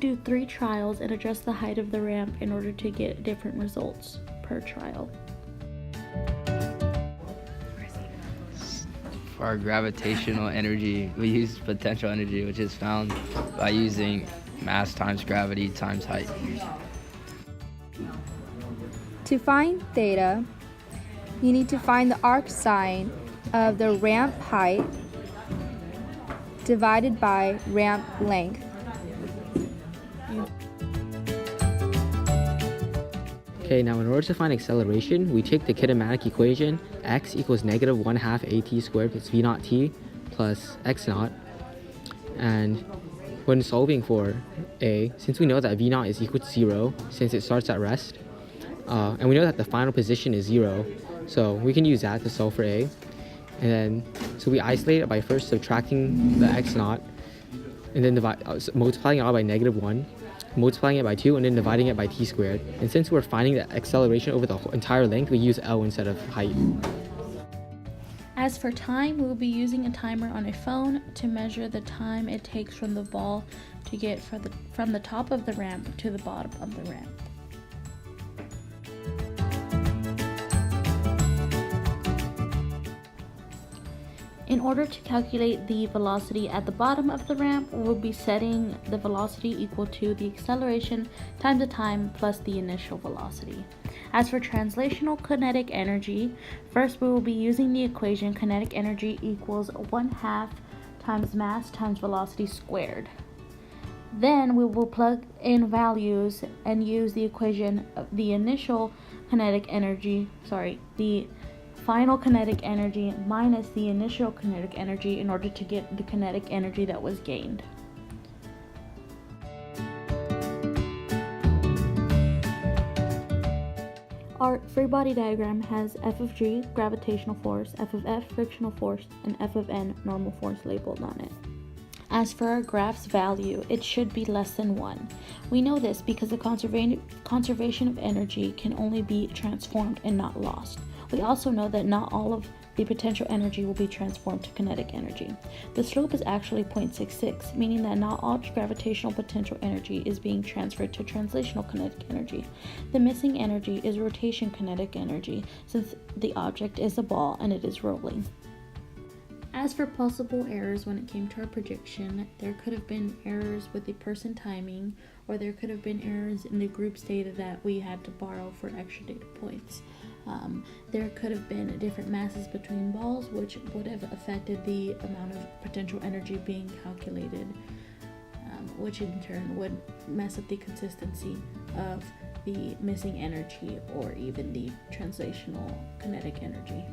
do 3 trials and adjust the height of the ramp in order to get different results per trial. For our gravitational energy, we use potential energy, which is found by using mass times gravity times height. To find theta, you need to find the arc sine of the ramp height divided by ramp length. Okay, now in order to find acceleration, we take the kinematic equation x equals negative 1/2 at squared plus v naught t plus x naught. And when solving for a, since we know that v naught is equal to 0 since it starts at rest, and we know that the final position is 0, so we can use that to solve for a. And then, so we isolate it by first subtracting the x naught, and then multiplying it all by negative 1, multiplying it by 2, and then dividing it by t squared. And since we're finding the acceleration over the entire length, we use L instead of height. As for time, we will be using a timer on a phone to measure the time it takes from the ball to get from the top of the ramp to the bottom of the ramp. In order to calculate the velocity at the bottom of the ramp, we'll be setting the velocity equal to the acceleration times the time plus the initial velocity. As for translational kinetic energy, first we will be using the equation kinetic energy equals 1/2 times mass times velocity squared. Then we will plug in values and use the equation of the final kinetic energy minus the initial kinetic energy in order to get the kinetic energy that was gained. Our free body diagram has F of G, gravitational force, F of F, frictional force, and F of N, normal force labeled on it. As for our graph's value, it should be less than 1. We know this because the conservation of energy can only be transformed and not lost. We also know that not all of the potential energy will be transformed to kinetic energy. The slope is actually 0.66, meaning that not all gravitational potential energy is being transferred to translational kinetic energy. The missing energy is rotation kinetic energy, since the object is a ball and it is rolling. As for possible errors when it came to our prediction, there could have been errors with the person timing, or there could have been errors in the group's data that we had to borrow for extra data points. There could have been different masses between balls, which would have affected the amount of potential energy being calculated, which in turn would mess up the consistency of the missing energy or even the translational kinetic energy.